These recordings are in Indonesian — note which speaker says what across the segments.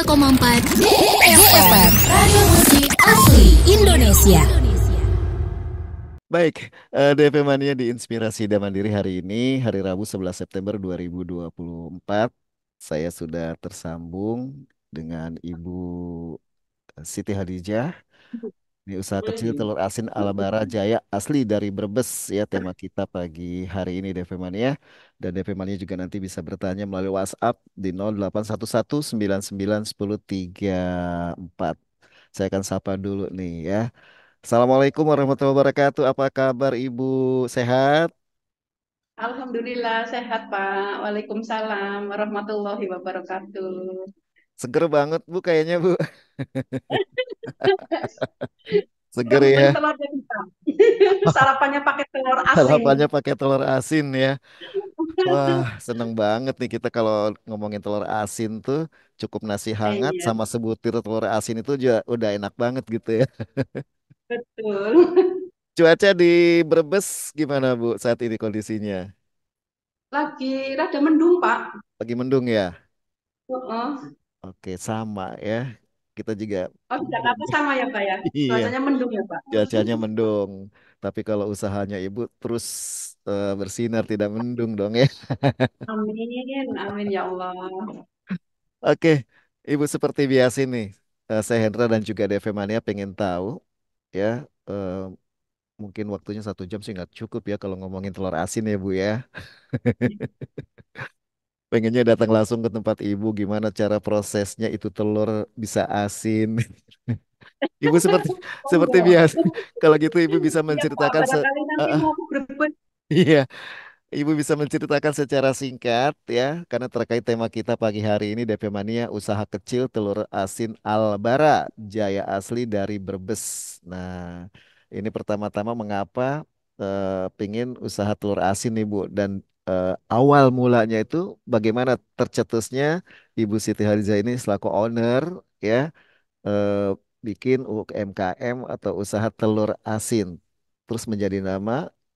Speaker 1: 101,4 FM Radio Musik Asli Indonesia.
Speaker 2: Baik, DP Mania di Inspirasi dan Mandiri hari ini, hari Rabu 11 September 2024. Saya sudah tersambung dengan Ibu Siti Hadijah. Ini usaha kecil telur asin ala Bara Jaya asli dari Brebes ya tema kita pagi hari ini DP Mania. Dan DP Mania juga nanti bisa bertanya melalui WhatsApp di 0811 99 10 34. Saya akan sapa dulu nih ya. Assalamualaikum warahmatullahi wabarakatuh. Apa kabar Ibu? Sehat?
Speaker 3: Alhamdulillah sehat Pak. Waalaikumsalam warahmatullahi wabarakatuh.
Speaker 2: Seger banget Bu kayaknya Bu. Seger
Speaker 3: Rebutan
Speaker 2: ya.
Speaker 3: telurnya kita. Sarapannya pakai telur asin.
Speaker 2: Harapannya pakai telur asin ya. Wah, seneng banget nih kita kalau ngomongin telur asin tuh cukup nasi hangat
Speaker 3: Iya,
Speaker 2: sama sebutir telur asin itu juga udah enak banget gitu ya.
Speaker 3: betul.
Speaker 2: Cuaca di Brebes gimana Bu saat ini kondisinya?
Speaker 3: Lagi rada mendung Pak.
Speaker 2: Lagi mendung ya?
Speaker 3: Heeh.
Speaker 2: Oke, sama ya. Kita juga
Speaker 3: Oh, di
Speaker 2: mendung.
Speaker 3: Jakarta sama ya Pak ya?
Speaker 2: Iya.
Speaker 3: Cuacanya mendung ya Pak?
Speaker 2: Cuacanya mendung, tapi kalau usahanya ibu terus bersinar tidak mendung dong ya.
Speaker 3: Amin, amin ya Allah.
Speaker 2: Oke, ibu seperti biasa nih, saya Hendra dan juga DV Mania pengen tahu ya, eh, mungkin waktunya 1 jam sih nggak cukup ya kalau ngomongin telur asin ya bu ya. Pengennya datang langsung ke tempat ibu, gimana cara prosesnya itu telur bisa asin. Ibu seperti seperti
Speaker 3: Monggo.
Speaker 2: biasa. Kalau gitu ibu bisa
Speaker 3: Iya Pak,
Speaker 2: menceritakan
Speaker 3: barangkali nanti mau ke Brebes.
Speaker 2: iya. Ibu bisa menceritakan secara singkat ya, karena terkait tema kita pagi hari ini DP Mania usaha kecil telur asin Albara Jaya asli dari Brebes. Nah, ini pertama-tama mengapa pingin usaha telur asin nih Bu dan awal mulanya itu bagaimana tercetusnya Ibu Siti Hadiza ini selaku owner ya eh, bikin UMKM atau usaha telur asin. Terus menjadi nama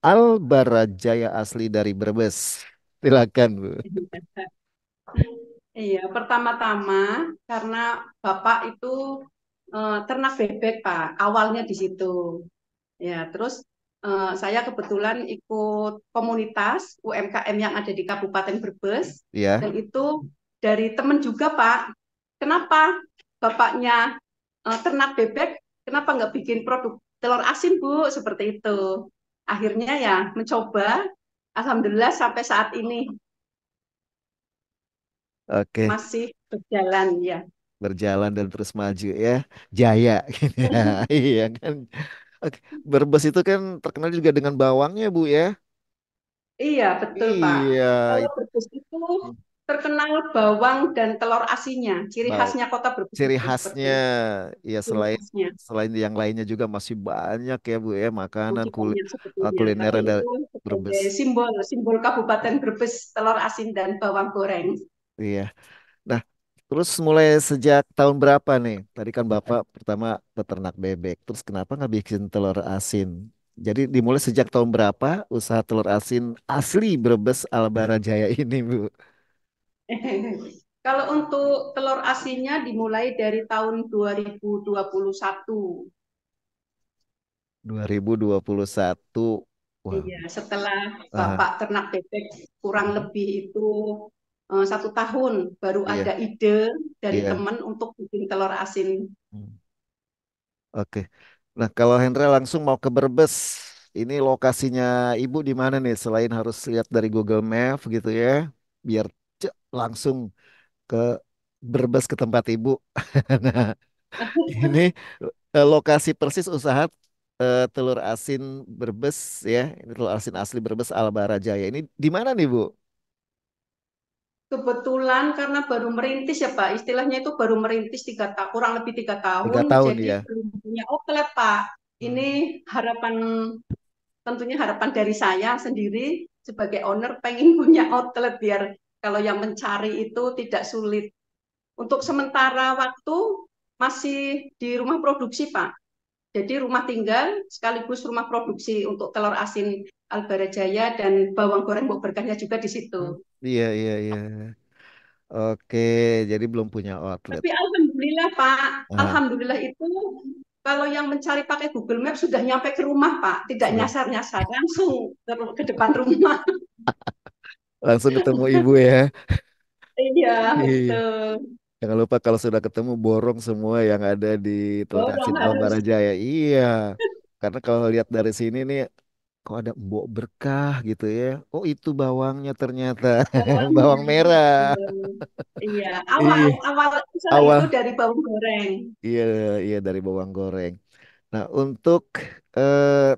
Speaker 2: Albarajaya asli dari Brebes. Silakan, Bu.
Speaker 3: Iya, pertama-tama karena Bapak itu ternak bebek, Pak. Awalnya di situ. Ya, terus saya kebetulan ikut komunitas UMKM yang ada di Kabupaten Brebes
Speaker 2: Ya,
Speaker 3: dan itu dari teman juga, Pak. Kenapa Bapaknya ternak bebek, kenapa nggak bikin produk telur asin, Bu? Seperti itu. Akhirnya ya mencoba, Alhamdulillah sampai saat ini
Speaker 2: oke.
Speaker 3: masih berjalan ya.
Speaker 2: Berjalan dan terus maju ya. Jaya. Ya, iya kan. Oke. Brebes itu kan terkenal juga dengan bawangnya, Bu ya.
Speaker 3: Iya, betul, Pak.
Speaker 2: Iya,
Speaker 3: Kalau
Speaker 2: itu
Speaker 3: Brebes itu terkenal bawang dan telur asinnya. Ciri
Speaker 2: bau.
Speaker 3: khasnya kota Brebes
Speaker 2: Ciri
Speaker 3: itu seperti
Speaker 2: khasnya
Speaker 3: itu.
Speaker 2: ya
Speaker 3: Ciri
Speaker 2: selain
Speaker 3: khasnya.
Speaker 2: selain yang lainnya juga masih banyak ya Bu ya makanan
Speaker 3: Masih banyak sebetulnya,
Speaker 2: kuliner
Speaker 3: tapi
Speaker 2: dari
Speaker 3: itu
Speaker 2: Brebes.
Speaker 3: sebagai simbol simbol Kabupaten Brebes, telur asin dan bawang goreng.
Speaker 2: Iya. Nah, terus mulai sejak tahun berapa nih? Tadi kan Bapak pertama peternak bebek, terus kenapa nggak bikin telur asin? Jadi dimulai sejak tahun berapa usaha telur asin asli Brebes Alabara Jaya ini, Bu?
Speaker 3: Kalau untuk telur asinnya dimulai dari tahun 2021.
Speaker 2: 2021. Wow.
Speaker 3: Iya, setelah
Speaker 2: Aha,
Speaker 3: Bapak ternak bebek kurang
Speaker 2: mhm.
Speaker 3: lebih itu 1 tahun baru ada
Speaker 2: Iya,
Speaker 3: ide dari
Speaker 2: iya.
Speaker 3: teman untuk bikin telur asin.
Speaker 2: Hmm. Oke. Nah, kalau Hendra langsung mau ke Brebes, ini lokasinya Ibu di mana nih? Selain harus lihat dari Google Maps gitu ya, biar langsung ke Brebes ke tempat Ibu. Nah, ini lokasi persis usaha telur asin Brebes ya. Ini telur asin asli Brebes Albara Jaya. Ini di mana nih, Bu?
Speaker 3: Kebetulan karena baru merintis ya Pak, istilahnya itu baru merintis 3 tahun, kurang lebih tiga
Speaker 2: Tiga
Speaker 3: tahun,
Speaker 2: tahun
Speaker 3: jadi
Speaker 2: ya.
Speaker 3: belum punya outlet Pak.
Speaker 2: Hmm.
Speaker 3: Ini harapan, tentunya harapan dari saya sendiri sebagai owner pengen punya outlet biar kalau yang mencari itu tidak sulit. Untuk sementara waktu masih di rumah produksi Pak. Jadi rumah tinggal sekaligus rumah produksi untuk telur asin Albarajaya dan bawang goreng Mbok Berkahnya juga di
Speaker 2: Hmm.
Speaker 3: situ.
Speaker 2: Iya, iya, iya. Oke, jadi belum punya outlet.
Speaker 3: Tapi alhamdulillah Pak,
Speaker 2: Ah,
Speaker 3: alhamdulillah itu kalau yang mencari pakai Google Maps sudah nyampe ke rumah Pak, tidak
Speaker 2: sudah
Speaker 3: nyasar-nyasar, langsung ke depan rumah.
Speaker 2: langsung ketemu ibu ya.
Speaker 3: Iya,
Speaker 2: Iya.
Speaker 3: betul.
Speaker 2: Jangan lupa kalau sudah ketemu borong semua yang ada di Telur
Speaker 3: Borong
Speaker 2: Asin
Speaker 3: harus.
Speaker 2: Albar Jaya. Iya. Karena kalau lihat dari sini nih, kok ada embok berkah gitu ya. Oh itu bawangnya ternyata.
Speaker 3: Bawangnya,
Speaker 2: Bawang merah.
Speaker 3: betul. Iya, awal
Speaker 2: Iya.
Speaker 3: awal usaha itu
Speaker 2: Awal.
Speaker 3: dari bawang goreng.
Speaker 2: Iya, iya dari bawang goreng. Nah, untuk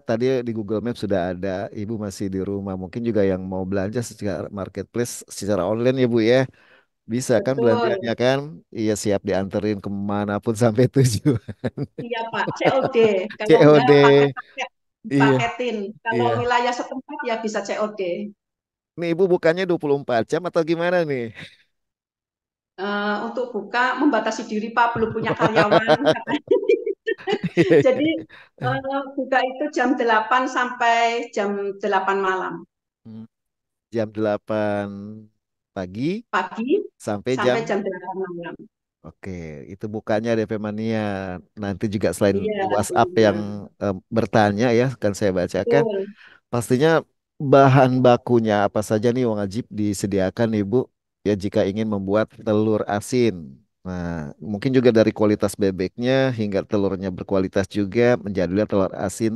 Speaker 2: tadi di Google Maps sudah ada, Ibu masih di rumah. Mungkin juga yang mau belanja secara marketplace, secara online ya Bu ya. Bisa kan belanjanya
Speaker 3: Betul.
Speaker 2: kan? Iya siap dianterin kemanapun sampai tujuan.
Speaker 3: Iya Pak, COD. Kalau enggak pakai
Speaker 2: COD.
Speaker 3: paket,
Speaker 2: Iya,
Speaker 3: dipaketin. Kalau
Speaker 2: iya.
Speaker 3: wilayah setempat ya bisa COD.
Speaker 2: Nih Ibu bukannya 24 jam atau gimana nih?
Speaker 3: Untuk buka membatasi diri Pak, belum punya karyawan.
Speaker 2: Iya,
Speaker 3: Jadi
Speaker 2: iya.
Speaker 3: buka itu jam 8 sampai jam 8 malam.
Speaker 2: Hmm, Jam 8 pagi
Speaker 3: Pagi
Speaker 2: sampai jam.
Speaker 3: sampai jam 8 malam.
Speaker 2: Oke, itu bukannya DP Mania. Nanti juga selain
Speaker 3: Iya,
Speaker 2: di WhatsApp yang
Speaker 3: benar.
Speaker 2: bertanya ya, kan saya bacakan.
Speaker 3: Betul.
Speaker 2: Pastinya bahan bakunya apa saja nih yang wajib disediakan Ibu ya jika ingin membuat telur asin. Nah, mungkin juga dari kualitas bebeknya hingga telurnya berkualitas juga menjadilah telur asin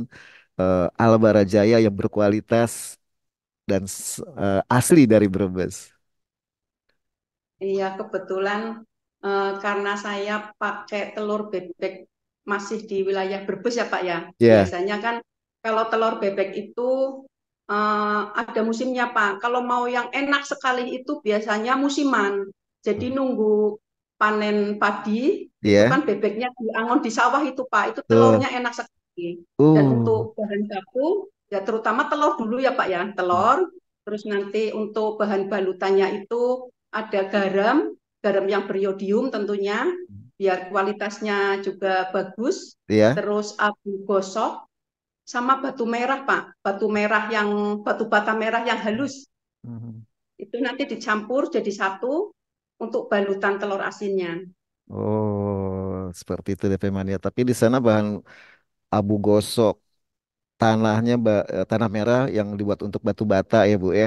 Speaker 2: Albarajaya yang berkualitas dan asli dari Brebes.
Speaker 3: Iya, kebetulan karena saya pakai telur bebek masih di wilayah Brebes ya Pak ya.
Speaker 2: Ya,
Speaker 3: Biasanya kan kalau telur bebek itu ada musimnya Pak. Kalau mau yang enak sekali itu biasanya musiman. Jadi nunggu panen padi, itu
Speaker 2: ya,
Speaker 3: kan bebeknya diangon di sawah itu Pak. Itu
Speaker 2: tuh.
Speaker 3: telurnya enak sekali. Dan
Speaker 2: Uh.
Speaker 3: untuk bahan baku ya terutama telur dulu ya Pak ya. Telur, terus nanti untuk bahan balutannya itu ada garam, garam yang beriodium tentunya, biar kualitasnya juga bagus.
Speaker 2: Ya.
Speaker 3: Terus abu gosok, sama batu merah, Pak. Batu merah yang, batu bata merah yang halus.
Speaker 2: Mhm.
Speaker 3: Itu nanti dicampur jadi satu untuk balutan telur asinnya.
Speaker 2: Oh, seperti itu DP Mania. Tapi di sana bahan abu gosok, tanahnya tanah merah yang dibuat untuk batu bata ya Bu ya.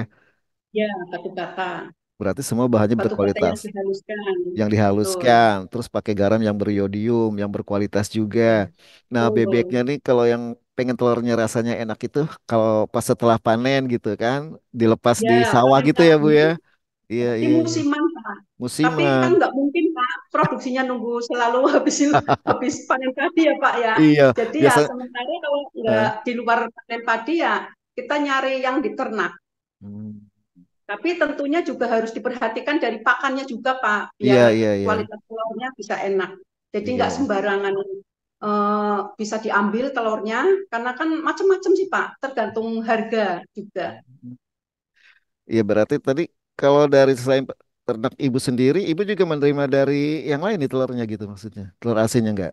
Speaker 3: Ya, batu bata.
Speaker 2: Berarti semua bahannya
Speaker 3: Batu bata yang
Speaker 2: berkualitas.
Speaker 3: dihaluskan.
Speaker 2: Yang
Speaker 3: Betul.
Speaker 2: dihaluskan, terus pakai garam yang beriodium, yang berkualitas juga.
Speaker 3: Ya,
Speaker 2: Nah, bebeknya
Speaker 3: betul.
Speaker 2: nih kalau yang pengen telurnya rasanya enak itu kalau pas setelah panen gitu kan, dilepas di
Speaker 3: Ya,
Speaker 2: sawah
Speaker 3: panen
Speaker 2: gitu ya Bu
Speaker 3: padi.
Speaker 2: ya. Iya,
Speaker 3: Berarti
Speaker 2: iya, iya.
Speaker 3: musiman, Pak. Tapi
Speaker 2: Musiman.
Speaker 3: kan nggak mungkin, Pak, produksinya nunggu selalu habis panen padi ya, Pak ya.
Speaker 2: Iya,
Speaker 3: Jadi ya
Speaker 2: biasa.
Speaker 3: sementara kalau nggak
Speaker 2: eh,
Speaker 3: di luar panen padi ya kita nyari yang diternak.
Speaker 2: hmm,
Speaker 3: Tapi tentunya juga harus diperhatikan dari pakannya juga, Pak,
Speaker 2: Iya,
Speaker 3: biar
Speaker 2: iya, iya.
Speaker 3: kualitas telurnya bisa enak. Jadi nggak
Speaker 2: Iya.
Speaker 3: sembarangan bisa diambil telurnya, karena kan macam-macam sih, Pak, tergantung harga juga.
Speaker 2: Iya berarti tadi kalau dari selain ternak ibu sendiri, ibu juga menerima dari yang lain nih telurnya gitu maksudnya. Telur asinnya enggak?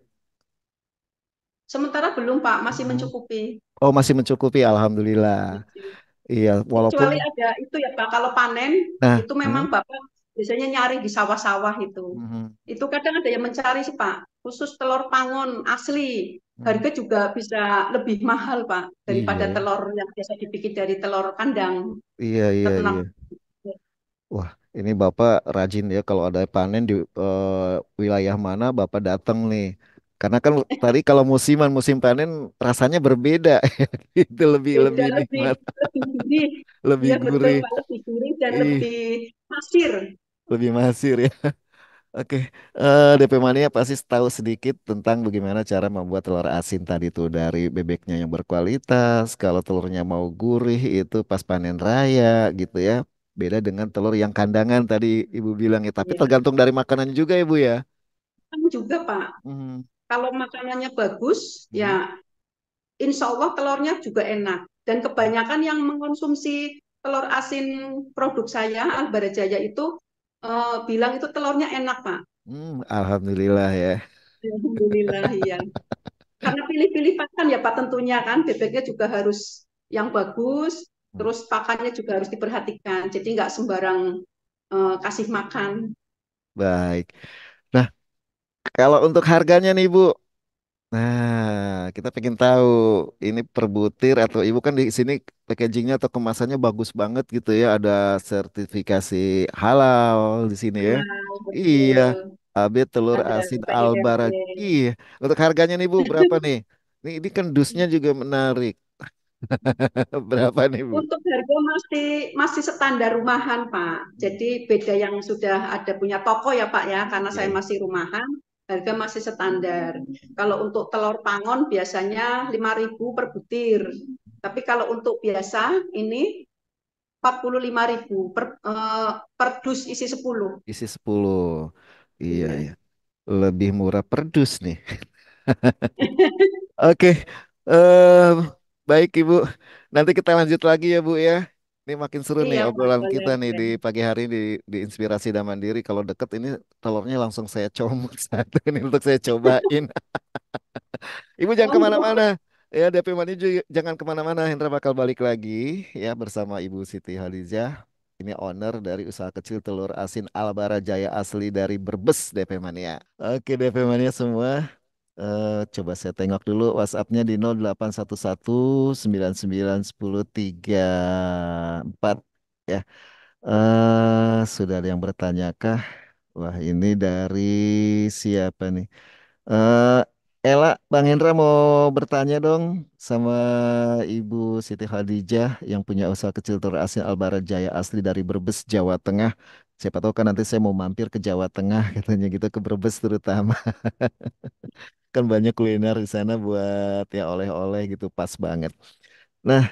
Speaker 3: Sementara belum, Pak, masih
Speaker 2: Hmm.
Speaker 3: mencukupi.
Speaker 2: Oh masih mencukupi, alhamdulillah. Iya, walaupun
Speaker 3: Kecuali ada itu ya Pak, kalau panen
Speaker 2: nah,
Speaker 3: itu memang Bapak biasanya nyari di sawah-sawah itu.
Speaker 2: mhm,
Speaker 3: Itu kadang ada yang mencari sih Pak, khusus telur pangon asli.
Speaker 2: mhm.
Speaker 3: Harga juga bisa lebih mahal Pak
Speaker 2: Iya
Speaker 3: daripada
Speaker 2: ya,
Speaker 3: telur yang biasa dibikin dari telur kandang
Speaker 2: iya, iya,
Speaker 3: ternak.
Speaker 2: iya. Wah, ini Bapak rajin ya kalau ada panen di wilayah mana Bapak datang nih. Karena kan tadi kalau musiman musim panen rasanya berbeda. Itu lebih
Speaker 3: Beda
Speaker 2: lebih
Speaker 3: lebih
Speaker 2: nikmat,
Speaker 3: lebih gurih.
Speaker 2: lebih
Speaker 3: Iya betul
Speaker 2: gurih.
Speaker 3: Pak, lebih gurih dan
Speaker 2: Ih,
Speaker 3: lebih pasir.
Speaker 2: lebih masir ya. Oke, DP Mania pasti tahu sedikit tentang bagaimana cara membuat telur asin tadi tuh dari bebeknya yang berkualitas. Kalau telurnya mau gurih itu pas panen raya gitu ya. Beda dengan telur yang kandangan tadi Ibu bilang ya. Tapi
Speaker 3: Iya.
Speaker 2: tergantung dari makanan juga Ibu ya.
Speaker 3: Kan juga Pak,
Speaker 2: Mhm.
Speaker 3: kalau makanannya bagus
Speaker 2: Mhm.
Speaker 3: ya insya Allah telurnya juga enak. Dan kebanyakan yang mengkonsumsi telur asin produk saya, Albarajaya itu bilang itu telurnya enak, Pak.
Speaker 2: Alhamdulillah ya.
Speaker 3: Alhamdulillah, iya. Karena pilih-pilih pakan ya, Pak, tentunya kan. Bebeknya juga harus yang bagus,
Speaker 2: Hmm.
Speaker 3: terus pakannya juga harus diperhatikan. Jadi nggak sembarang kasih makan.
Speaker 2: Baik. Nah, kalau untuk harganya nih Bu, nah kita pengen tahu ini per butir atau Ibu kan di sini packagingnya atau kemasannya bagus banget gitu ya, ada sertifikasi halal di sini ya.
Speaker 3: Halal,
Speaker 2: Iya,
Speaker 3: betul.
Speaker 2: AB telur
Speaker 3: Ada
Speaker 2: asin Albara.
Speaker 3: PIFC.
Speaker 2: Iya, untuk harganya nih Bu berapa nih? Ini kan dusnya juga menarik. Berapa nih Bu?
Speaker 3: Untuk harga masih masih standar rumahan, Pak. Jadi beda yang sudah ada punya toko ya, Pak ya, karena
Speaker 2: Iya,
Speaker 3: saya
Speaker 2: iya.
Speaker 3: masih rumahan, harga masih standar. Kalau untuk telur pangon biasanya 5.000 per butir. Tapi kalau untuk biasa ini 45.000 per dus isi 10.
Speaker 2: Isi 10. Iya,
Speaker 3: Iya.
Speaker 2: iya. Lebih murah per dus nih. Oke, eh baik Ibu. Nanti kita lanjut lagi ya Bu ya. Ini makin seru nih
Speaker 3: Iya, Pak,
Speaker 2: obrolan
Speaker 3: boleh,
Speaker 2: kita nih
Speaker 3: boleh.
Speaker 2: di pagi hari di Inspirasi dan Mandiri. Kalau deket ini telurnya langsung saya comot satu ini untuk saya cobain. Ibu jangan
Speaker 3: Monggo.
Speaker 2: kemana-mana. Ya DP Mani juga jangan kemana-mana. Hendra bakal balik lagi ya bersama Ibu Siti Halizah. Ini owner dari usaha kecil telur asin Albara Jaya asli dari Brebes DP Mania. Oke DP Mania semua. Coba saya tengok dulu WhatsApp-nya di 0811991034 ya. Sudah ada yang bertanyakah? Wah, ini dari siapa nih? Eh Ella, Bang Hendra mau bertanya dong sama Ibu Siti Khadijah yang punya usaha kecil telur asin Albara Jaya asli dari Brebes, Jawa Tengah. Siapa tahu kan nanti saya mau mampir ke Jawa Tengah katanya gitu ke Brebes terutama. Kan banyak kuliner di sana buat ya oleh-oleh gitu pas banget. Nah,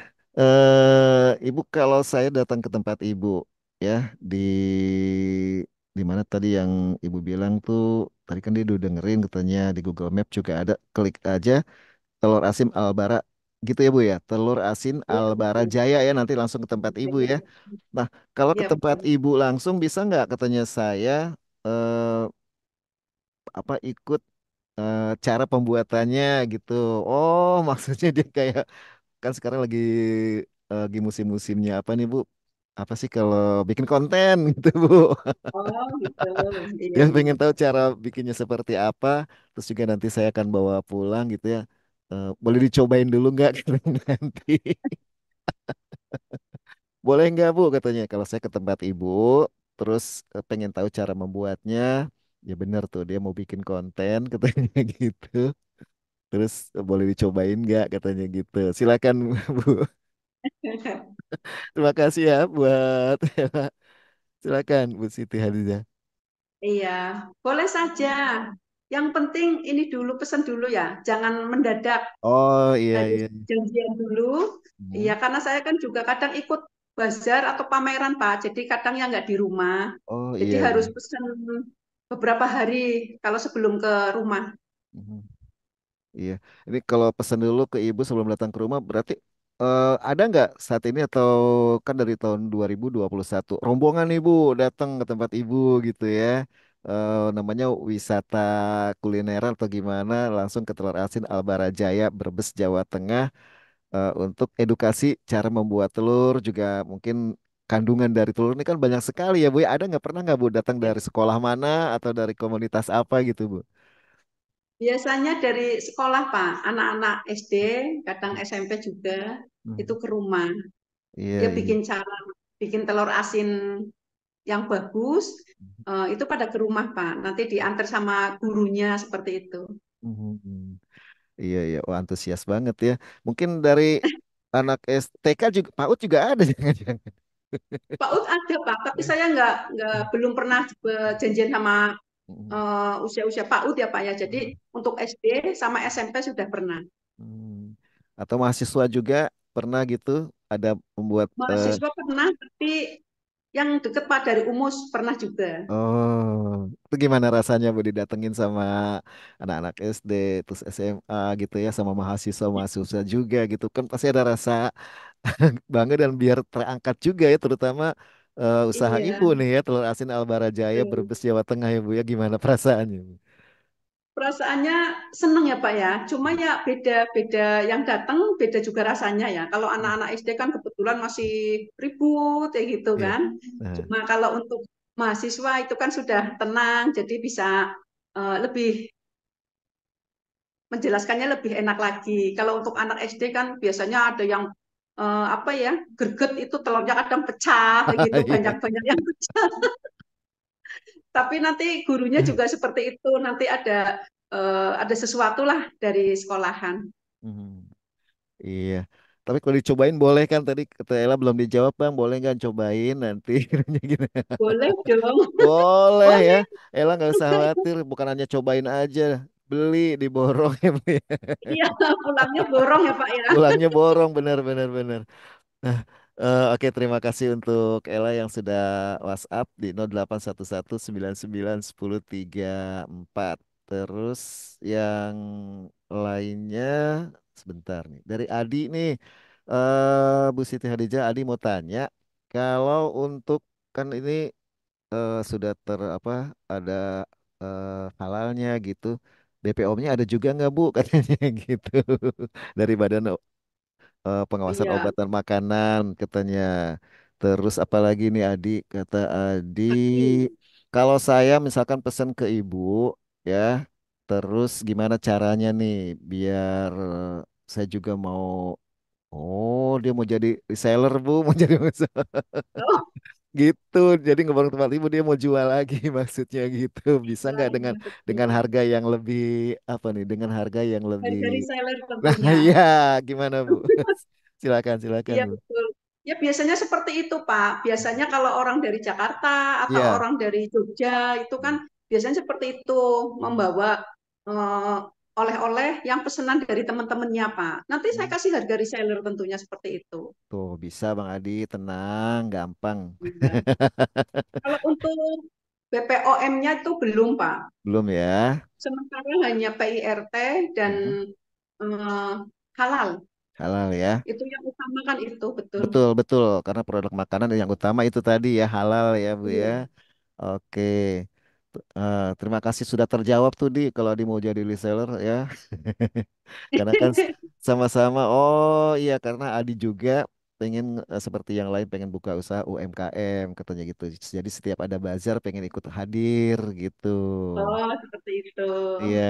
Speaker 2: Ibu kalau saya datang ke tempat Ibu ya di mana tadi yang Ibu bilang tuh tadi kan dia udah dengerin katanya di Google Map juga ada klik aja telur asin Albara gitu ya Bu ya. Telur asin
Speaker 3: Iya,
Speaker 2: Albara
Speaker 3: betul.
Speaker 2: Jaya ya nanti langsung ke tempat Ibu ya. Nah, kalau ke
Speaker 3: Iya,
Speaker 2: tempat
Speaker 3: betul.
Speaker 2: Ibu langsung bisa nggak katanya saya eh, apa ikut cara pembuatannya gitu. Oh, maksudnya dia kayak kan sekarang lagi musim-musimnya apa nih Bu? Apa sih kalau bikin konten gitu Bu?
Speaker 3: Oh, gitu. Iya,
Speaker 2: Dia
Speaker 3: iya.
Speaker 2: pengen tahu cara bikinnya seperti apa. Terus juga nanti saya akan bawa pulang gitu ya. Boleh dicobain dulu nggak katanya nanti? Boleh nggak Bu katanya kalau saya ke tempat Ibu, terus pengen tahu cara membuatnya. Ya bener tuh dia mau bikin konten katanya gitu. Terus boleh dicobain nggak katanya gitu. Silakan Bu. Terima kasih ya buat silakan Bu Siti Hadijah.
Speaker 3: Iya, boleh saja. Yang penting ini dulu pesan dulu ya, jangan mendadak,
Speaker 2: Oh iya
Speaker 3: harus
Speaker 2: iya.
Speaker 3: janjian dulu.
Speaker 2: Hmm.
Speaker 3: Iya, karena saya kan juga kadang ikut bazar atau pameran Pak, jadi kadang ya nggak di rumah.
Speaker 2: Oh
Speaker 3: Jadi
Speaker 2: iya
Speaker 3: harus
Speaker 2: iya.
Speaker 3: pesan beberapa hari kalau sebelum ke rumah.
Speaker 2: Mhm. Iya. Ini kalau pesan dulu ke ibu sebelum datang ke rumah berarti ada nggak saat ini atau kan dari tahun 2021 rombongan ibu datang ke tempat ibu gitu ya. Namanya wisata kulineran atau gimana langsung ke Telur Asin Albarajaya Brebes Jawa Tengah untuk edukasi cara membuat telur juga mungkin kandungan dari telur ini kan banyak sekali ya Bu. Ya. Ada nggak pernah nggak Bu datang
Speaker 3: Ya.
Speaker 2: dari sekolah mana atau dari komunitas apa gitu Bu?
Speaker 3: Biasanya dari sekolah Pak, anak-anak SD, kadang SMP juga itu
Speaker 2: Hmm.
Speaker 3: ke rumah.
Speaker 2: Iya
Speaker 3: Dia
Speaker 2: iya.
Speaker 3: bikin cara bikin telur asin yang bagus, itu pada ke rumah Pak. Nanti diantar sama gurunya seperti itu.
Speaker 2: Mhm. Iya iya. Wah antusias banget ya. Mungkin dari anak STK juga PAUD juga ada jangan-jangan.
Speaker 3: Pak Ut ada Pak, tapi saya nggak belum pernah janjian sama
Speaker 2: Mhm.
Speaker 3: usia-usia Pak Ut ya Pak ya. Jadi
Speaker 2: Mhm.
Speaker 3: untuk SD sama SMP sudah pernah.
Speaker 2: Hmm. Atau mahasiswa juga pernah gitu ada membuat
Speaker 3: Mahasiswa pernah, tapi yang deket Pak dari Umus pernah juga.
Speaker 2: oh, itu gimana rasanya Bu didatengin sama anak-anak SD, terus SMA gitu ya, sama mahasiswa-mahasiswa juga gitu kan pasti ada rasa bangga dan biar terangkat juga ya, terutama usaha
Speaker 3: Iya,
Speaker 2: ibu nih ya, Telur Asin Albara Jaya
Speaker 3: betul.
Speaker 2: Brebes Jawa Tengah ya Bu ya, gimana perasaannya Bu?
Speaker 3: Perasaannya seneng ya Pak ya. Cuma ya beda-beda yang datang beda juga rasanya ya. Kalau
Speaker 2: Hmm.
Speaker 3: anak-anak SD kan kebetulan masih ribut ya gitu
Speaker 2: Iya.
Speaker 3: kan.
Speaker 2: Nah,
Speaker 3: Cuma kalau untuk mahasiswa itu kan sudah tenang, jadi bisa lebih menjelaskannya lebih enak lagi. Kalau untuk anak SD kan biasanya ada yang apa ya, greget itu telurnya kadang pecah gitu,
Speaker 2: Iya.
Speaker 3: banyak-banyak yang pecah. Tapi nanti gurunya juga seperti itu, nanti ada sesuatu lah dari sekolahan.
Speaker 2: Mhm. Iya. Tapi kalau dicobain boleh kan tadi kata Ella belum dijawab Bang, boleh nggak cobain nanti? Gini.
Speaker 3: Boleh dong,
Speaker 2: Boleh ya.
Speaker 3: boleh.
Speaker 2: Ella nggak usah khawatir, bukan hanya cobain aja, beli diborong ya beli.
Speaker 3: Iya, pulangnya borong ya Pak ya.
Speaker 2: Pulangnya borong bener bener bener. Nah, oke terima kasih untuk Ella yang sudah WhatsApp di 0811991034. Terus yang lainnya sebentar nih. Dari Adi nih, Bu Siti Hadijah, Adi mau tanya, kalau untuk kan ini sudah apa ada halalnya gitu. BPOM-nya ada juga nggak Bu katanya gitu dari Badan Pengawasan
Speaker 3: Iya,
Speaker 2: Obat dan Makanan katanya. Terus apalagi nih Adi, kata Adi,
Speaker 3: pasti.
Speaker 2: kalau saya misalkan pesan ke ibu ya, terus gimana caranya nih biar saya juga mau, oh dia mau jadi reseller Bu, mau jadi
Speaker 3: Oh,
Speaker 2: gitu. Jadi ngeborong tempat ibu dia mau jual lagi maksudnya gitu. Bisa
Speaker 3: iya,
Speaker 2: nggak
Speaker 3: iya,
Speaker 2: dengan
Speaker 3: betul.
Speaker 2: harga yang lebih apa nih? Dengan harga yang lebih.
Speaker 3: Harga reseller
Speaker 2: Nah,
Speaker 3: tentunya.
Speaker 2: iya gimana Bu? Silakan silakan
Speaker 3: Iya,
Speaker 2: Bu.
Speaker 3: betul. Ya biasanya seperti itu, Pak. Biasanya kalau orang dari Jakarta atau
Speaker 2: Iya.
Speaker 3: orang dari Jogja itu kan biasanya seperti itu,
Speaker 2: Mhm.
Speaker 3: membawa eh, oleh-oleh yang pesanan dari teman-temannya, Pak. Nanti saya kasih harga reseller tentunya seperti itu.
Speaker 2: Tuh bisa Bang Adi, tenang, gampang.
Speaker 3: Iya. Kalau untuk BPOM-nya itu belum, Pak.
Speaker 2: Belum ya?
Speaker 3: Sementara hanya PIRT dan
Speaker 2: Mhm.
Speaker 3: eh, halal.
Speaker 2: Halal ya.
Speaker 3: Itu yang utama kan itu, betul.
Speaker 2: Betul, betul. Karena produk makanan yang utama itu tadi ya halal ya Bu ya.
Speaker 3: Iya.
Speaker 2: Oke. Terima kasih sudah terjawab tuh Di kalau Di mau jadi reseller ya. Karena kan sama-sama. Oh iya karena Adi juga pengen seperti yang lain pengen buka usaha UMKM katanya gitu. Jadi setiap ada bazar pengen ikut hadir gitu.
Speaker 3: Oh, seperti itu.
Speaker 2: Iya.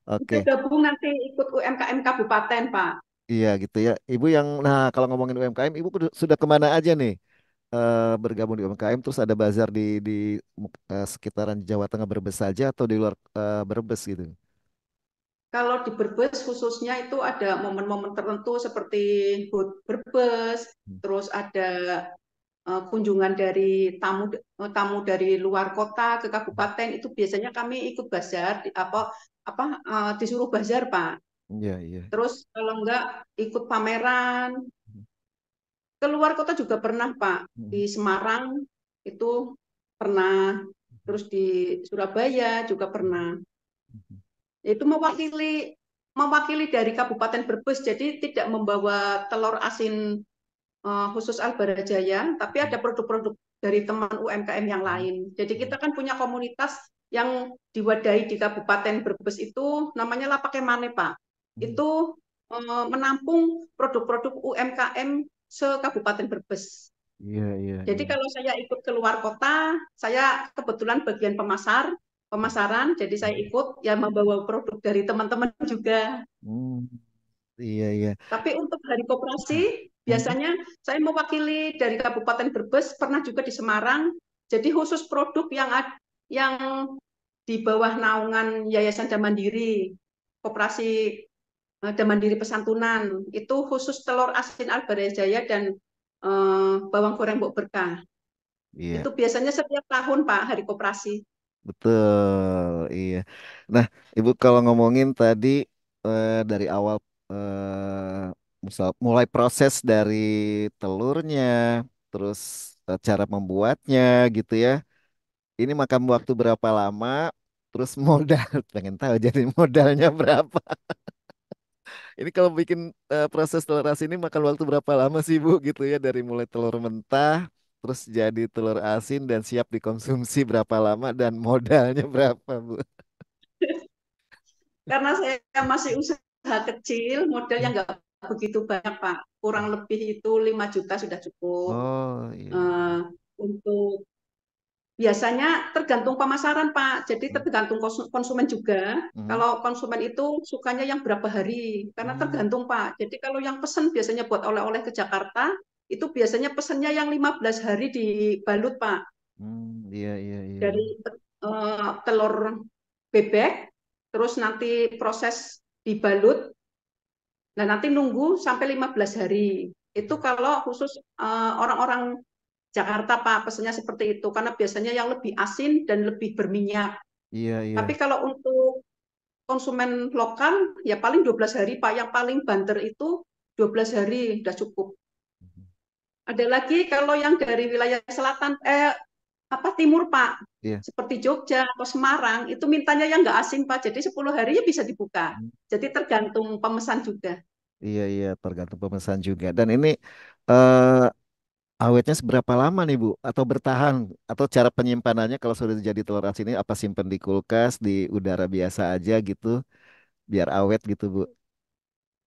Speaker 3: Bisa
Speaker 2: Oke.
Speaker 3: gabung nanti ikut UMKM Kabupaten, Pak.
Speaker 2: Iya gitu ya. Ibu yang nah kalau ngomongin UMKM, Ibu sudah kemana aja nih bergabung di UMKM? Terus ada bazar di sekitaran Jawa Tengah Brebes saja atau di luar Brebes gitu?
Speaker 3: Kalau di Brebes khususnya itu ada momen-momen tertentu seperti HUT Brebes, terus ada kunjungan dari tamu dari luar kota ke kabupaten itu biasanya kami ikut bazar apa disuruh bazar, Pak.
Speaker 2: Iya iya.
Speaker 3: Terus kalau enggak ikut pameran, keluar kota juga pernah, Pak. Di Semarang itu pernah, terus di Surabaya juga pernah. Itu mewakili mewakili dari Kabupaten Brebes, jadi tidak membawa telur asin khusus Albarajaya, tapi ada produk-produk dari teman UMKM yang lain. Jadi kita kan punya komunitas yang diwadahi di Kabupaten Brebes itu namanya Lapake Mane, Pak. Itu menampung produk-produk UMKM se-Kabupaten Brebes.
Speaker 2: Iya iya
Speaker 3: Jadi
Speaker 2: iya.
Speaker 3: kalau saya ikut keluar kota, saya kebetulan bagian pemasaran, jadi saya ikut ya membawa produk dari teman-teman juga.
Speaker 2: Hmm, iya iya.
Speaker 3: Tapi untuk hari koperasi, biasanya saya mewakili dari Kabupaten Brebes, pernah juga di Semarang. Jadi khusus produk yang di bawah naungan Yayasan Damandiri, Koperasi Damandiri Pesantunan, itu khusus telur asin Albarejaya dan bawang goreng Mbok Berkah.
Speaker 2: Iya.
Speaker 3: Itu biasanya setiap tahun Pak, hari koperasi.
Speaker 2: Betul, iya. Nah, Ibu kalau ngomongin tadi dari awal mulai proses dari telurnya, terus cara membuatnya gitu ya. Ini makan waktu berapa lama? Terus modal, pengen tahu jadi modalnya berapa? Ini kalau bikin proses telur asin ini makan waktu berapa lama sih Bu gitu ya dari mulai telur mentah terus jadi telur asin dan siap dikonsumsi berapa lama dan modalnya berapa Bu?
Speaker 3: Karena saya masih usaha kecil, modal yang nggak begitu banyak Pak. Kurang lebih itu 5 juta sudah cukup.
Speaker 2: Oh iya.
Speaker 3: Uh, untuk biasanya tergantung pemasaran, Pak. Jadi
Speaker 2: Hmm.
Speaker 3: tergantung konsumen juga.
Speaker 2: Mhm.
Speaker 3: Kalau konsumen itu sukanya yang berapa hari, karena
Speaker 2: Hmm.
Speaker 3: tergantung, Pak. Jadi kalau yang pesen biasanya buat oleh-oleh ke Jakarta, itu biasanya pesennya yang 15 hari dibalut, Pak.
Speaker 2: Hmm. Iya, iya, iya.
Speaker 3: Dari telur bebek, terus nanti proses dibalut, nah nanti nunggu sampai 15 hari. Itu kalau khusus orang-orang Jakarta, Pak, pesennya seperti itu karena biasanya yang lebih asin dan lebih berminyak.
Speaker 2: Iya, iya.
Speaker 3: Tapi kalau untuk konsumen lokal ya paling 12 hari, Pak. Yang paling banter itu 12 hari udah cukup. Ada lagi kalau yang dari wilayah selatan apa timur, Pak.
Speaker 2: Iya.
Speaker 3: Seperti Jogja atau Semarang itu mintanya yang nggak asin, Pak. Jadi 10 harinya bisa dibuka.
Speaker 2: Hmm.
Speaker 3: Jadi tergantung pemesan juga.
Speaker 2: Iya, iya, tergantung pemesan juga. Dan ini eh awetnya seberapa lama nih, Bu? Atau bertahan? Atau cara penyimpanannya kalau sudah jadi telur asin ini apa simpen di kulkas, di udara biasa aja gitu, biar awet gitu, Bu?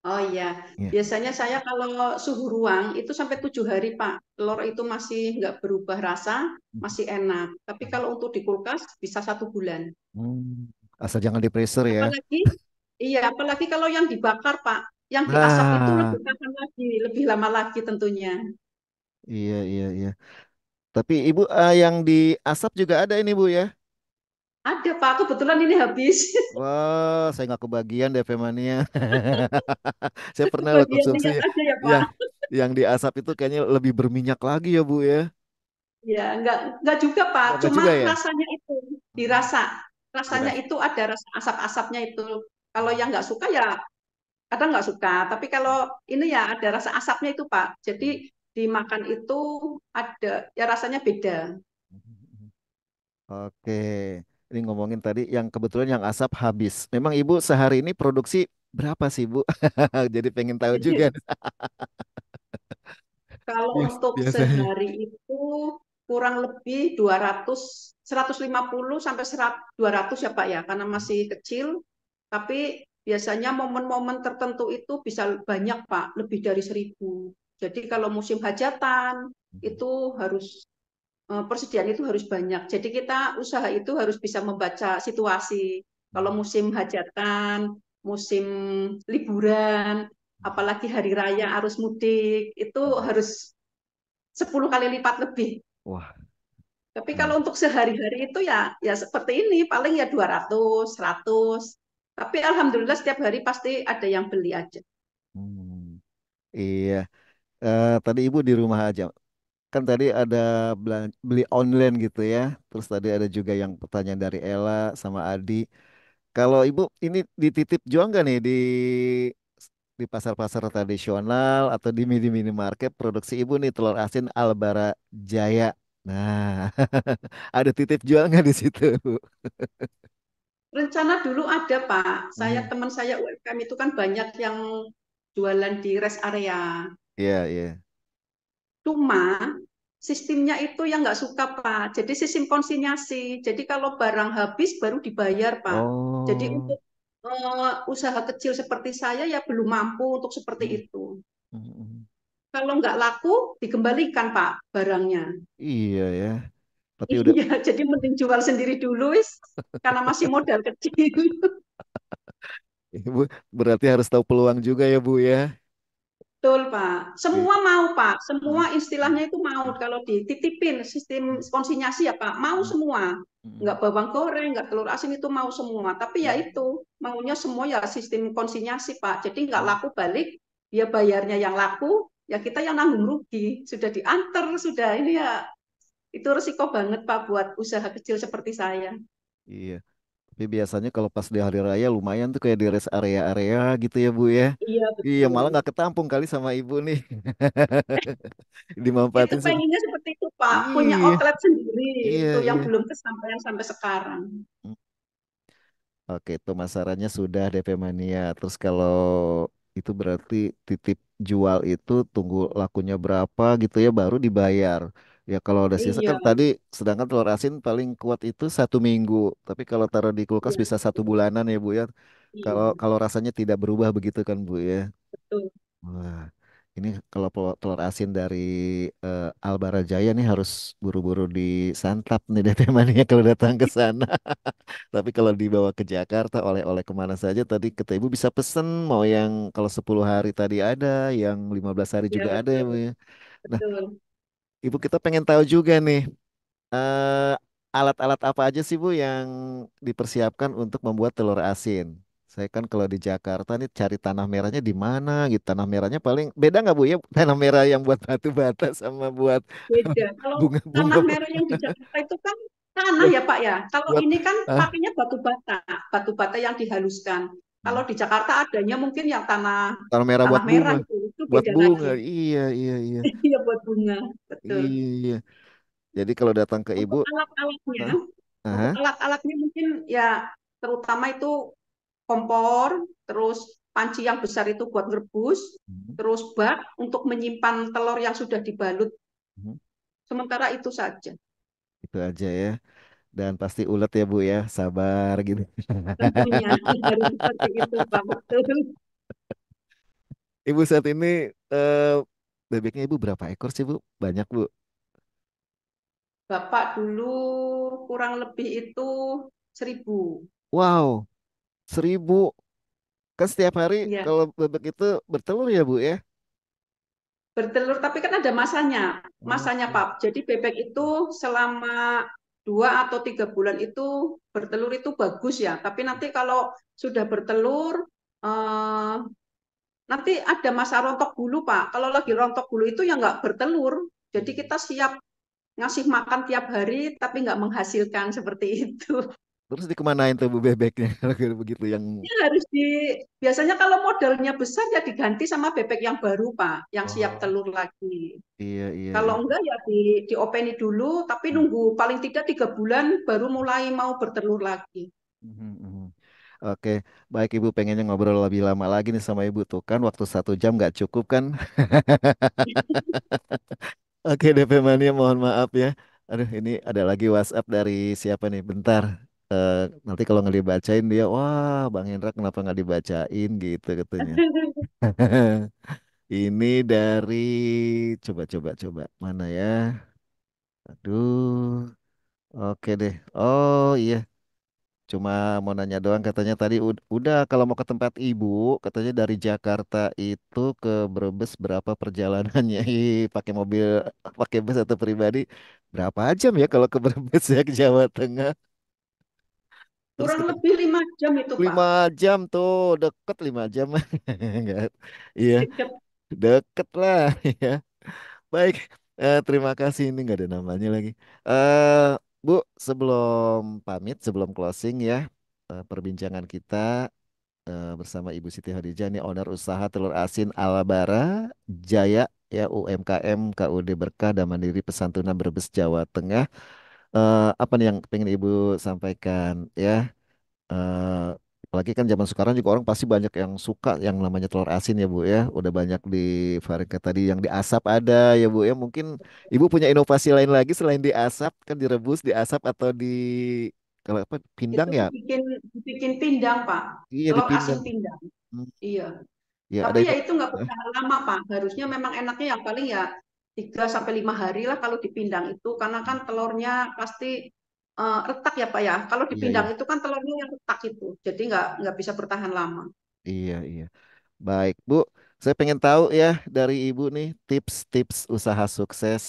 Speaker 3: Oh iya,
Speaker 2: Iya.
Speaker 3: biasanya saya kalau suhu ruang itu sampai 7 hari, Pak. Telur itu masih nggak berubah rasa, masih enak. Tapi kalau untuk di kulkas bisa 1 bulan.
Speaker 2: Hmm. Asal jangan di freezer ya.
Speaker 3: Apalagi, iya, apalagi kalau yang dibakar, Pak. Yang diasap itu
Speaker 2: Nah,
Speaker 3: lebih tahan lagi, lebih lama lagi tentunya.
Speaker 2: iya, iya, iya. Tapi Ibu yang diasap juga ada ini, Bu ya?
Speaker 3: Ada, Pak. Kebetulan ini habis.
Speaker 2: Wah, saya nggak kebagian DP Mania. Saya pernah loh
Speaker 3: Bagian
Speaker 2: konsumsi
Speaker 3: yang ada ya,
Speaker 2: yang
Speaker 3: Pak.
Speaker 2: yang diasap itu kayaknya lebih berminyak lagi ya, Bu ya.
Speaker 3: Ya, enggak juga, Pak.
Speaker 2: Nggak
Speaker 3: Cuma
Speaker 2: juga ya?
Speaker 3: rasanya itu dirasa. Rasanya
Speaker 2: Diras.
Speaker 3: itu ada rasa asap-asapnya itu. Kalau yang nggak suka ya kadang nggak suka. Tapi kalau ini ya ada rasa asapnya itu, Pak. Jadi dimakan itu ada ya rasanya beda.
Speaker 2: Oke, ini ngomongin tadi yang kebetulan yang asap habis. Memang Ibu sehari ini produksi berapa sih, Bu? Jadi pengen tahu juga.
Speaker 3: Kalau untuk
Speaker 2: Biasanya.
Speaker 3: sehari itu kurang lebih 200, 150 sampai 200 ya, Pak ya, karena masih kecil. Tapi biasanya momen-momen tertentu itu bisa banyak, Pak, lebih dari 1.000. Jadi kalau musim hajatan itu harus persediaan itu harus banyak. Jadi kita usaha itu harus bisa membaca situasi. Kalau musim hajatan, musim liburan, apalagi hari raya, arus mudik, itu harus 10 kali lipat lebih.
Speaker 2: Wah,
Speaker 3: Tapi
Speaker 2: hmm,
Speaker 3: kalau untuk sehari-hari itu ya seperti ini, paling ya 200, 100. Tapi alhamdulillah setiap hari pasti ada yang beli aja.
Speaker 2: hmm. Iya. Tadi Ibu di rumah aja. Kan tadi ada beli online gitu ya. Terus tadi ada juga yang pertanyaan dari Ella sama Adi. Kalau Ibu ini dititip jual nggak nih di pasar-pasar tradisional atau di minimarket produksi Ibu nih telur asin Albara Jaya. Nah, ada titip jual nggak di situ, Bu?
Speaker 3: Rencana dulu ada, Pak.
Speaker 2: Mhm.
Speaker 3: Teman saya UMKM itu kan banyak yang jualan di rest area.
Speaker 2: Iya, iya.
Speaker 3: Cuma sistemnya itu yang nggak suka, Pak. Jadi sistem konsinyasi. Jadi kalau barang habis baru dibayar, Pak. Jadi
Speaker 2: Oh.
Speaker 3: untuk usaha kecil seperti saya ya belum mampu untuk seperti
Speaker 2: Mhm.
Speaker 3: itu.
Speaker 2: Mhm.
Speaker 3: Kalau nggak laku, dikembalikan, Pak, barangnya.
Speaker 2: Iya ya. Tapi udah
Speaker 3: Iya, jadi mending jual sendiri dulu, wis, karena masih modal kecil.
Speaker 2: Ibu berarti harus tahu peluang juga ya, Bu ya.
Speaker 3: Betul, Pak.
Speaker 2: Iya.
Speaker 3: Semua mau, Pak.
Speaker 2: Mhm.
Speaker 3: Semua istilahnya itu mau. Kalau dititipin sistem
Speaker 2: Mhm.
Speaker 3: konsinyasi ya, Pak, mau semua.
Speaker 2: Mhm.
Speaker 3: Nggak bawang goreng, nggak telur asin itu mau semua. Tapi ya
Speaker 2: Mhm.
Speaker 3: itu, maunya semua ya sistem konsinyasi, Pak. Jadi nggak
Speaker 2: Mhm.
Speaker 3: laku balik, dia bayarnya yang laku, ya kita yang nanggung rugi. Sudah diantar, sudah ini ya, itu resiko banget, Pak, buat usaha kecil seperti saya.
Speaker 2: Iya. Tapi biasanya kalau pas di hari raya lumayan tuh kayak di rest area-area gitu ya, Bu ya.
Speaker 3: Iya,
Speaker 2: Iya,
Speaker 3: betul.
Speaker 2: malah nggak ketampung kali sama Ibu nih.
Speaker 3: Itu
Speaker 2: Dimanfaatin sama.
Speaker 3: pengennya seperti itu, Pak. Punya
Speaker 2: Iya,
Speaker 3: outlet sendiri.
Speaker 2: iya,
Speaker 3: Itu yang
Speaker 2: iya.
Speaker 3: belum kesampaian sampai sekarang.
Speaker 2: Oke, pemasarannya sudah DP Mania. Terus kalau itu berarti titip jual itu tunggu lakunya berapa gitu ya baru dibayar. Ya kalau ada sisa
Speaker 3: Iya,
Speaker 2: kan tadi sedangkan telur asin paling kuat itu 1 minggu. Tapi kalau taruh di kulkas
Speaker 3: iya,
Speaker 2: bisa 1 bulanan ya Bu ya. Kalau
Speaker 3: iya,
Speaker 2: kalau rasanya tidak berubah begitu kan Bu ya.
Speaker 3: betul.
Speaker 2: Wah. Ini kalau telur asin dari Albara Jaya nih harus buru-buru disantap nih DP Mania kalau datang ke sana. Tapi kalau dibawa ke Jakarta oleh-oleh kemana saja tadi kata Ibu bisa pesen mau yang kalau 10 hari tadi ada, yang 15 hari
Speaker 3: Ya
Speaker 2: juga ada ya Bu
Speaker 3: betul,
Speaker 2: ya. Nah,
Speaker 3: betul.
Speaker 2: Ibu kita pengen tahu juga nih eh, alat-alat apa aja sih Bu yang dipersiapkan untuk membuat telur asin? Saya kan kalau di Jakarta nih cari tanah merahnya di mana gitu. Tanah merahnya paling beda nggak Bu ya? Tanah merah yang buat batu bata sama buat
Speaker 3: Beda. Kalau
Speaker 2: bunga-bunga
Speaker 3: tanah merah yang di Jakarta itu kan tanah
Speaker 2: buat
Speaker 3: ya Pak ya. Kalau
Speaker 2: buat
Speaker 3: ini kan
Speaker 2: ah,
Speaker 3: pakainya batu bata yang dihaluskan.
Speaker 2: hmm,
Speaker 3: Kalau di Jakarta adanya mungkin yang tanah
Speaker 2: tanah merah
Speaker 3: tanah
Speaker 2: buat
Speaker 3: merah
Speaker 2: bunga.
Speaker 3: itu
Speaker 2: Buat
Speaker 3: beda
Speaker 2: bunga.
Speaker 3: lagi.
Speaker 2: Iya, iya, iya.
Speaker 3: Iya buat bunga, betul.
Speaker 2: Iya. Jadi kalau datang ke Ibu,
Speaker 3: Untuk alat-alatnya,
Speaker 2: ah,
Speaker 3: untuk
Speaker 2: ah,
Speaker 3: alat-alatnya mungkin ya terutama itu kompor, terus panci yang besar itu buat merebus,
Speaker 2: hmm,
Speaker 3: terus bak untuk menyimpan telur yang sudah dibalut.
Speaker 2: hmm,
Speaker 3: Sementara itu saja.
Speaker 2: itu aja ya. Dan pasti ulet ya Bu ya, sabar gitu.
Speaker 3: Tentunya harus seperti itu, Pak. Betul.
Speaker 2: Ibu saat ini eh, bebeknya Ibu berapa ekor sih Bu? Banyak Bu.
Speaker 3: Bapak dulu kurang lebih itu 1.000.
Speaker 2: Wow, 1.000. Kan setiap hari
Speaker 3: Ya,
Speaker 2: kalau bebek itu bertelur ya Bu ya?
Speaker 3: bertelur, tapi kan ada masanya.
Speaker 2: Oh,
Speaker 3: Masanya, Pak. Jadi bebek itu selama 2 atau 3 bulan itu bertelur itu bagus ya. Tapi nanti kalau sudah bertelur, eh, nanti ada masa rontok bulu, Pak. Kalau lagi rontok bulu itu ya nggak bertelur. Jadi kita siap ngasih makan tiap hari, tapi nggak menghasilkan seperti itu.
Speaker 2: terus dikemanain tuh Bu bebeknya kalau kayak begitu yang
Speaker 3: Ya harus biasanya kalau modalnya besar ya diganti sama bebek yang baru, Pak, yang siap
Speaker 2: oh,
Speaker 3: telur lagi.
Speaker 2: iya iya
Speaker 3: Kalau
Speaker 2: iya.
Speaker 3: enggak ya diopeni dulu, tapi nunggu paling tidak 3 bulan baru mulai mau bertelur lagi.
Speaker 2: Mhm, mhm. Oke, baik Ibu pengennya ngobrol lebih lama lagi nih sama Ibu tuh kan waktu 1 jam nggak cukup kan? Oke DP Mania mohon maaf ya. Aduh ini ada lagi WhatsApp dari siapa nih? Bentar. Eh, nanti kalau nggak dibacain dia, wah Bang Hendra kenapa nggak dibacain gitu katanya. Ini dari coba mana ya? Aduh, oke deh. Oh iya. Cuma mau nanya doang katanya tadi udah kalau mau ke tempat ibu katanya dari Jakarta itu ke Brebes berapa perjalanannya? Pakai mobil, pakai bus atau pribadi? Berapa jam ya kalau ke Brebes ya ke Jawa Tengah? Terus
Speaker 3: Kurang
Speaker 2: kita
Speaker 3: lebih 5 jam itu, Pak.
Speaker 2: 5 jam tuh deket 5 jam. Enggak. Iya
Speaker 3: Dekat.
Speaker 2: deket lah ya. Baik, terima kasih ini nggak ada namanya lagi. eh Bu, sebelum pamit, sebelum closing ya, perbincangan kita bersama Ibu Siti Hadijah nih owner usaha telur asin Alabara Jaya ya UMKM KUD Berkah dan Mandiri Pesantunan Brebes Jawa Tengah. Apa nih yang pengen Ibu sampaikan ya? Eh, Apalagi kan zaman sekarang juga orang pasti banyak yang suka yang namanya telur asin ya Bu ya. Udah banyak di Vareka tadi yang diasap ada ya Bu ya. Mungkin Ibu punya inovasi lain lagi selain diasap kan direbus, diasap atau di kalau apa pindang
Speaker 3: Itu
Speaker 2: ya?
Speaker 3: dibikin pindang, Pak.
Speaker 2: Iya
Speaker 3: Telur
Speaker 2: dipindang.
Speaker 3: asin pindang.
Speaker 2: Hmm,
Speaker 3: Iya.
Speaker 2: ya ada
Speaker 3: Tapi ya
Speaker 2: itu.
Speaker 3: itu nggak
Speaker 2: Hah?
Speaker 3: bertahan lama, Pak. Harusnya memang enaknya yang paling ya 3 sampai 5 hari lah kalau dipindang itu, karena kan telurnya pasti retak ya, Pak ya. Kalau
Speaker 2: Iya iya
Speaker 3: dipindang itu kan telurnya yang retak itu, jadi nggak bisa bertahan lama.
Speaker 2: iya iya. Baik, Bu. Saya pengen tahu ya dari Ibu nih tips-tips usaha sukses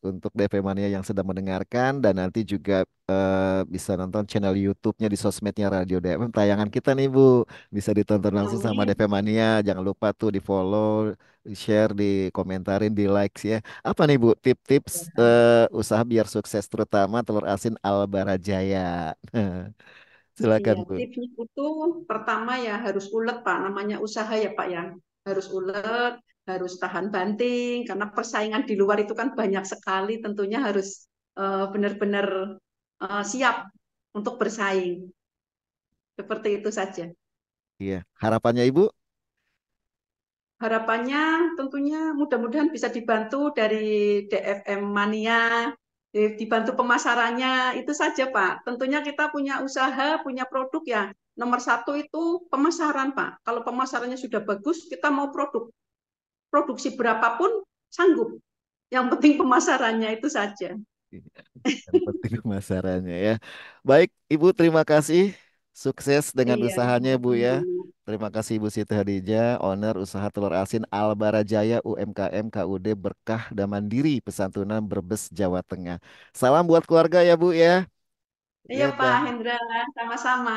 Speaker 2: untuk DP Mania yang sedang mendengarkan dan nanti juga bisa nonton channel YouTube-nya di sosmednya Radio DFM. Tayangan kita nih, Bu. Bisa ditonton langsung sama DP
Speaker 3: Amin.
Speaker 2: Mania. Jangan lupa tuh di-follow, di-share, dikomentarin, di-likes ya. Apa nih, Bu? Tips-tips usaha biar sukses terutama telur asin Albarajaya.
Speaker 3: Iya,
Speaker 2: Silakan, Bu.
Speaker 3: tipsnya itu pertama ya harus ulet, Pak. Namanya usaha ya, Pak ya. Harus ulet, harus tahan banting, karena persaingan di luar itu kan banyak sekali. Tentunya harus benar-benar siap untuk bersaing. Seperti itu saja.
Speaker 2: Iya. Harapannya Ibu?
Speaker 3: Harapannya tentunya mudah-mudahan bisa dibantu dari DFM Mania, dibantu pemasarannya, itu saja Pak. Tentunya kita punya usaha, punya produk ya. Nomor satu itu pemasaran Pak. Kalau pemasarannya sudah bagus, kita mau produk produksi berapapun sanggup. Yang penting pemasarannya itu saja.
Speaker 2: Yang penting pemasarannya ya. Baik, Ibu, terima kasih. Sukses dengan
Speaker 3: Iya,
Speaker 2: usahanya, Bu ya.
Speaker 3: sama-sama.
Speaker 2: Terima kasih Ibu Siti Hadijah, owner usaha telur asin Albara Jaya UMKM KUD Berkah dan Mandiri Pesantunan Brebes, Jawa Tengah. Salam buat keluarga ya, Bu ya.
Speaker 3: Iya
Speaker 2: Ya,
Speaker 3: Pak
Speaker 2: dan
Speaker 3: Hendra, sama-sama.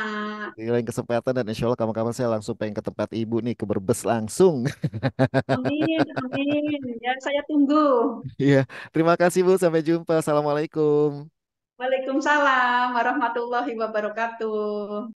Speaker 2: di lain kesempatan dan insya Allah kapan-kapan saya langsung pengen ke tempat Ibu nih, ke Brebes langsung.
Speaker 3: Amin, amin. Ya, saya tunggu.
Speaker 2: Iya, terima kasih Bu. Sampai jumpa. Assalamualaikum.
Speaker 3: Waalaikumsalam warahmatullahi wabarakatuh.